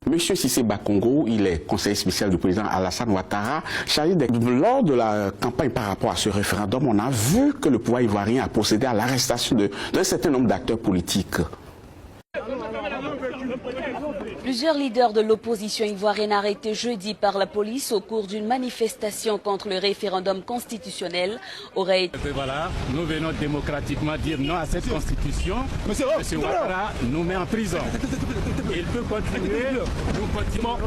Monsieur Cissé Bakongo, il est conseiller spécial du président Alassane Ouattara. Lors de la campagne par rapport à ce référendum, on a vu que le pouvoir ivoirien a procédé à l'arrestation d'un certain nombre d'acteurs politiques. Plusieurs leaders de l'opposition ivoirienne arrêtés jeudi par la police au cours d'une manifestation contre le référendum constitutionnel auraient été... Voilà, nous venons démocratiquement dire non à cette constitution. Monsieur Ouattara nous met en prison. Il peut continuer, nous continuons.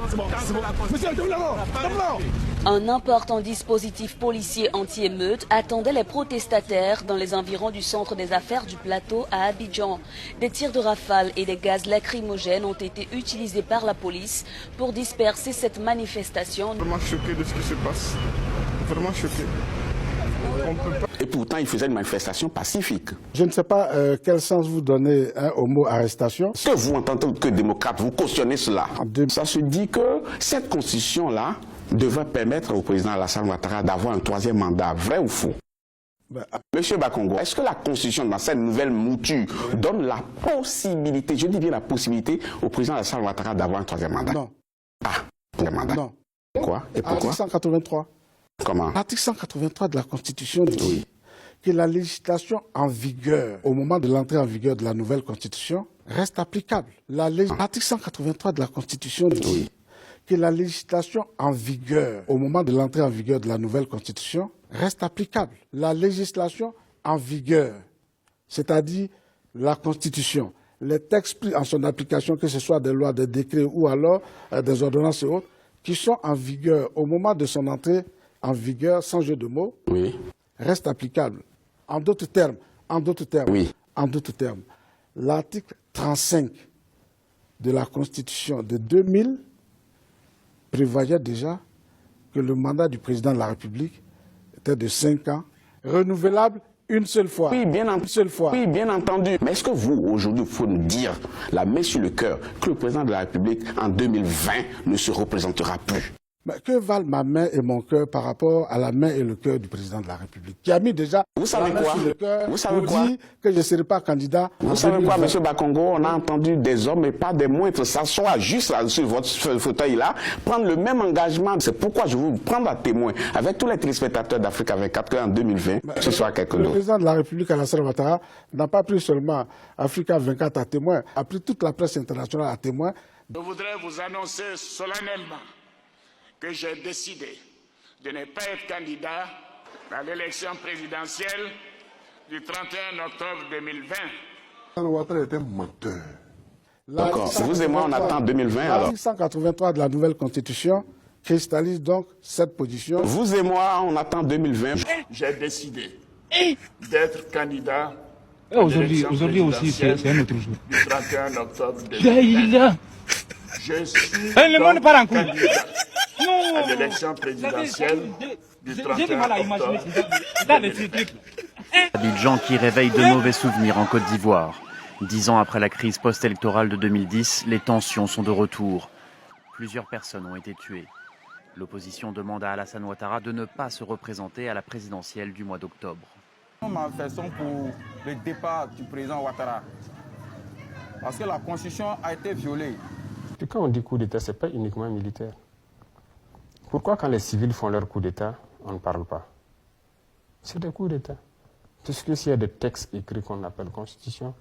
Un important dispositif policier anti-émeute attendait les protestataires dans les environs du centre des affaires du plateau à Abidjan. Des tirs de rafale et des gaz lacrymogènes ont été utilisés par la police pour disperser cette manifestation. Vraiment choqué de ce qui se passe. Vraiment choqué. Et pourtant, il faisait une manifestation pacifique. Je ne sais pas quel sens vous donnez au mot arrestation. Que vous, en tant que démocrate, vous cautionnez cela. Ça se dit que cette constitution-là devrait permettre au président Alassane Ouattara d'avoir un troisième mandat. Vrai ou faux? Monsieur Bakongo, est-ce que la constitution, dans cette nouvelle mouture, donne la possibilité, je dis bien la possibilité, au président Alassane Ouattara d'avoir un troisième mandat? Non. Ah, troisième mandat? Non. Pourquoi? Et pourquoi? Article 183. Comment? L'article 183 de la Constitution dit que la législation en vigueur, au moment de l'entrée en vigueur de la nouvelle Constitution, reste applicable. L'article 183 de la Constitution dit que la législation en vigueur, au moment de l'entrée en vigueur de la nouvelle Constitution, reste applicable. La législation en vigueur, c'est-à-dire la Constitution, les textes pris en son application, que ce soit des lois, des décrets ou alors des ordonnances et autres, qui sont en vigueur au moment de son entrée en vigueur, sans jeu de mots, restent applicables. En d'autres termes, l'article 35 de la Constitution de 2000 prévoyait déjà que le mandat du président de la République était de 5 ans, renouvelable une seule fois. Oui, bien entendu. Mais est-ce que vous, aujourd'hui, il faut nous dire, la main sur le cœur, que le président de la République, en 2020, ne se représentera plus? Mais que valent ma main et mon cœur par rapport à la main et le cœur du président de la République, qui a mis déjà la main sur le cœur pour dire que je ne serai pas candidat. Vous savez quoi, M. Bakongo, on a entendu des hommes et pas des moindres s'asseoir juste là, sur votre fauteuil-là, prendre le même engagement. C'est pourquoi je veux vous prendre à témoin avec tous les téléspectateurs d'Afrique 24 en 2020, ce soit quelque chose. Le président de la République, Alassane Ouattara, n'a pas pris seulement Africa 24 à témoin, a pris toute la presse internationale à témoin. Je voudrais vous annoncer solennellement que j'ai décidé de ne pas être candidat à l'élection présidentielle du 31 octobre 2020. Ouattara est un menteur. D'accord. Vous et moi, on attend 2020 alors. L'article 183 de la nouvelle Constitution cristallise donc cette position. Vous et moi, on attend 2020. J'ai décidé d'être candidat aujourd'hui aussi, c'est un autre jour. Du 31 octobre 2020. Je suis donc candidat à l'élection présidentielle du 31 octobre 2020. Abidjan qui réveille de mauvais souvenirs en Côte d'Ivoire. 10 ans après la crise post-électorale de 2010, les tensions sont de retour. Plusieurs personnes ont été tuées. L'opposition demande à Alassane Ouattara de ne pas se représenter à la présidentielle du mois d'octobre. Manifestons pour le départ du président Ouattara. Parce que la constitution a été violée. Quand on dit coup d'État, ce n'est pas uniquement militaire. Pourquoi quand les civils font leur coup d'État, on ne parle pas? C'est des coups d'État. Puisque s'il y a des textes écrits qu'on appelle constitution,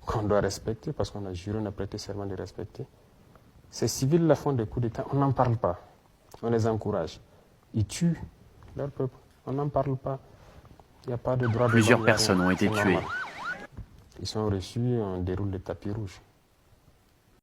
qu'on doit respecter, parce qu'on a juré, on a prêté serment de respecter, ces civils-là font des coups d'État, on n'en parle pas. On les encourage. Ils tuent leur peuple, on n'en parle pas. Il n'y a pas de droit de... Plusieurs personnes ont été tuées. Ils sont reçus, on déroule le tapis rouge.